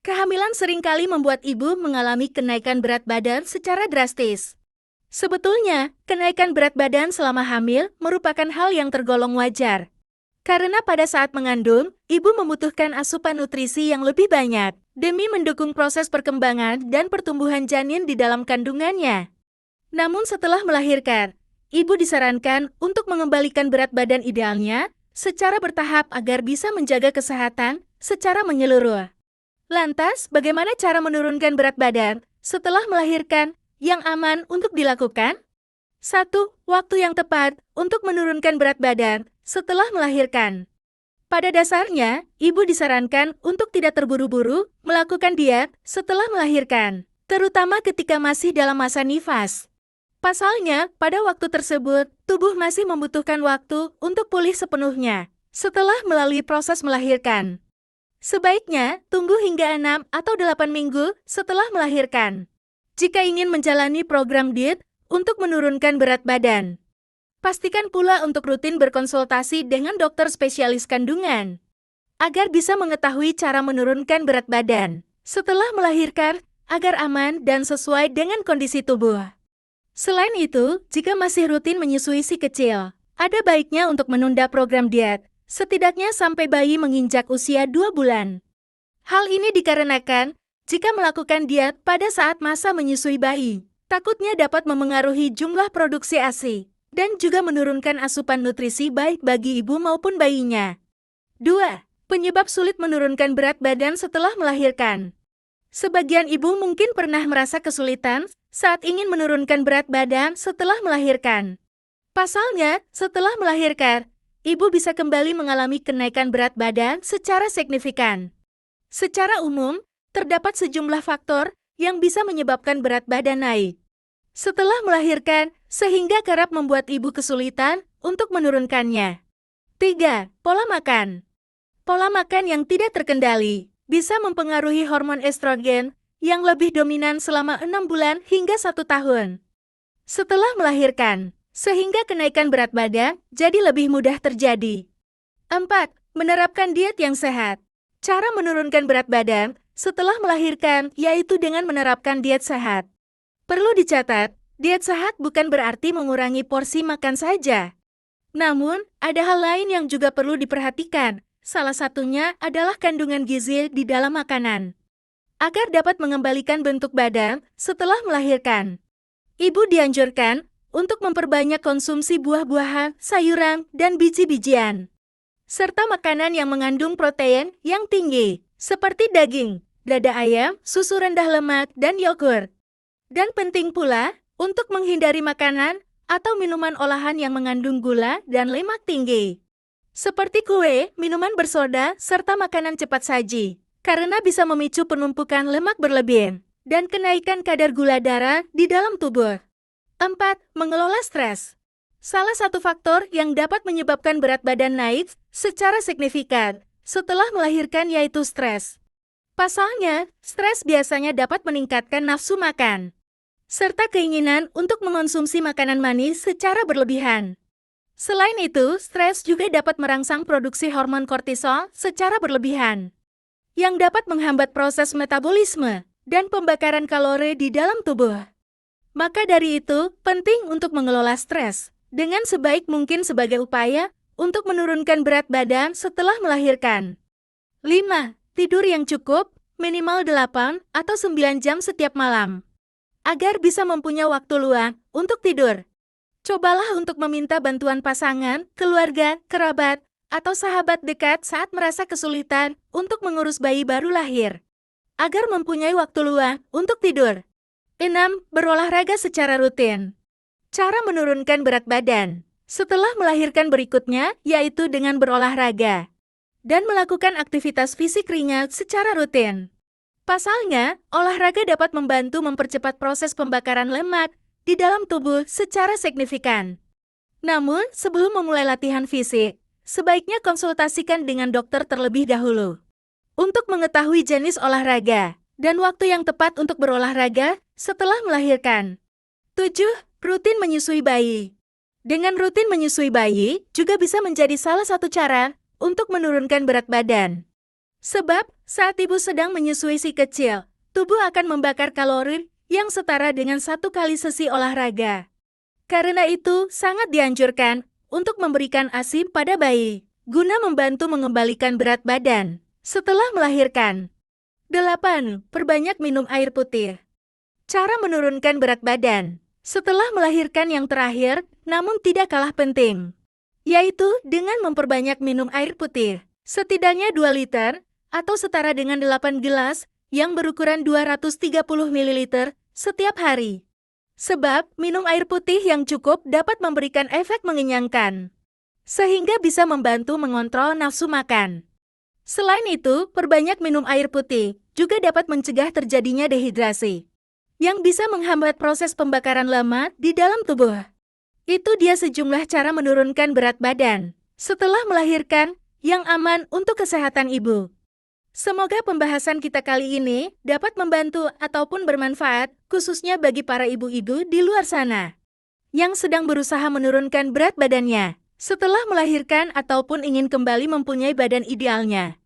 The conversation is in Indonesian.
Kehamilan seringkali membuat ibu mengalami kenaikan berat badan secara drastis. Sebetulnya, kenaikan berat badan selama hamil merupakan hal yang tergolong wajar. Karena pada saat mengandung, ibu membutuhkan asupan nutrisi yang lebih banyak demi mendukung proses perkembangan dan pertumbuhan janin di dalam kandungannya. Namun setelah melahirkan, ibu disarankan untuk mengembalikan berat badan idealnya secara bertahap agar bisa menjaga kesehatan secara menyeluruh. Lantas, bagaimana cara menurunkan berat badan setelah melahirkan yang aman untuk dilakukan? 1. Waktu yang tepat untuk menurunkan berat badan setelah melahirkan. Pada dasarnya, ibu disarankan untuk tidak terburu-buru melakukan diet setelah melahirkan, terutama ketika masih dalam masa nifas. Pasalnya, pada waktu tersebut, tubuh masih membutuhkan waktu untuk pulih sepenuhnya setelah melalui proses melahirkan. Sebaiknya, tunggu hingga 6 atau 8 minggu setelah melahirkan. Jika ingin menjalani program diet untuk menurunkan berat badan, pastikan pula untuk rutin berkonsultasi dengan dokter spesialis kandungan, agar bisa mengetahui cara menurunkan berat badan setelah melahirkan agar aman dan sesuai dengan kondisi tubuh. Selain itu, jika masih rutin menyusui si kecil, ada baiknya untuk menunda program diet setidaknya sampai bayi menginjak usia 2 bulan. Hal ini dikarenakan, jika melakukan diet pada saat masa menyusui bayi, takutnya dapat memengaruhi jumlah produksi ASI, dan juga menurunkan asupan nutrisi baik bagi ibu maupun bayinya. 2. Penyebab sulit menurunkan berat badan setelah melahirkan. Sebagian ibu mungkin pernah merasa kesulitan saat ingin menurunkan berat badan setelah melahirkan. Pasalnya, setelah melahirkan, ibu bisa kembali mengalami kenaikan berat badan secara signifikan. Secara umum, terdapat sejumlah faktor yang bisa menyebabkan berat badan naik setelah melahirkan, sehingga kerap membuat ibu kesulitan untuk menurunkannya. 3. Pola makan. Pola makan yang tidak terkendali bisa mempengaruhi hormon estrogen yang lebih dominan selama 6 bulan hingga 1 tahun setelah melahirkan, sehingga kenaikan berat badan jadi lebih mudah terjadi. 4. Menerapkan diet yang sehat. Cara menurunkan berat badan setelah melahirkan yaitu dengan menerapkan diet sehat. Perlu dicatat, diet sehat bukan berarti mengurangi porsi makan saja. Namun, ada hal lain yang juga perlu diperhatikan. Salah satunya adalah kandungan gizi di dalam makanan, agar dapat mengembalikan bentuk badan setelah melahirkan. Ibu dianjurkan untuk memperbanyak konsumsi buah-buahan, sayuran, dan biji-bijian, serta makanan yang mengandung protein yang tinggi, seperti daging, dada ayam, susu rendah lemak, dan yogurt. Dan penting pula untuk menghindari makanan atau minuman olahan yang mengandung gula dan lemak tinggi, seperti kue, minuman bersoda, serta makanan cepat saji, karena bisa memicu penumpukan lemak berlebihan dan kenaikan kadar gula darah di dalam tubuh. 4. Mengelola stres. Salah satu faktor yang dapat menyebabkan berat badan naik secara signifikan setelah melahirkan yaitu stres. Pasalnya, stres biasanya dapat meningkatkan nafsu makan, serta keinginan untuk mengonsumsi makanan manis secara berlebihan. Selain itu, stres juga dapat merangsang produksi hormon kortisol secara berlebihan, yang dapat menghambat proses metabolisme dan pembakaran kalori di dalam tubuh. Maka dari itu, penting untuk mengelola stres dengan sebaik mungkin sebagai upaya untuk menurunkan berat badan setelah melahirkan. 5. Tidur yang cukup, minimal 8 atau 9 jam setiap malam, agar bisa mempunyai waktu luang untuk tidur. Cobalah untuk meminta bantuan pasangan, keluarga, kerabat, atau sahabat dekat saat merasa kesulitan untuk mengurus bayi baru lahir, agar mempunyai waktu luang untuk tidur. 6. Berolahraga secara rutin. Cara menurunkan berat badan setelah melahirkan berikutnya yaitu dengan berolahraga dan melakukan aktivitas fisik ringan secara rutin. Pasalnya, olahraga dapat membantu mempercepat proses pembakaran lemak di dalam tubuh secara signifikan. Namun, sebelum memulai latihan fisik, sebaiknya konsultasikan dengan dokter terlebih dahulu untuk mengetahui jenis olahraga dan waktu yang tepat untuk berolahraga setelah melahirkan. 7. Rutin menyusui bayi. Dengan rutin menyusui bayi juga bisa menjadi salah satu cara untuk menurunkan berat badan. Sebab, Saat ibu sedang menyusui si kecil, tubuh akan membakar kalori yang setara dengan 1 kali sesi olahraga. Karena itu, sangat dianjurkan untuk memberikan ASI pada bayi, guna membantu mengembalikan berat badan setelah melahirkan. 8. Perbanyak minum air putih. Cara menurunkan berat badan setelah melahirkan yang terakhir, namun tidak kalah penting, yaitu dengan memperbanyak minum air putih, setidaknya 2 liter, atau setara dengan 8 gelas, yang berukuran 230 ml setiap hari. Sebab, minum air putih yang cukup dapat memberikan efek mengenyangkan, sehingga bisa membantu mengontrol nafsu makan. Selain itu, perbanyak minum air putih juga dapat mencegah terjadinya dehidrasi, yang bisa menghambat proses pembakaran lemak di dalam tubuh. Itu dia sejumlah cara menurunkan berat badan setelah melahirkan yang aman untuk kesehatan ibu. Semoga pembahasan kita kali ini dapat membantu ataupun bermanfaat, khususnya bagi para ibu-ibu di luar sana yang sedang berusaha menurunkan berat badannya setelah melahirkan ataupun ingin kembali mempunyai badan idealnya.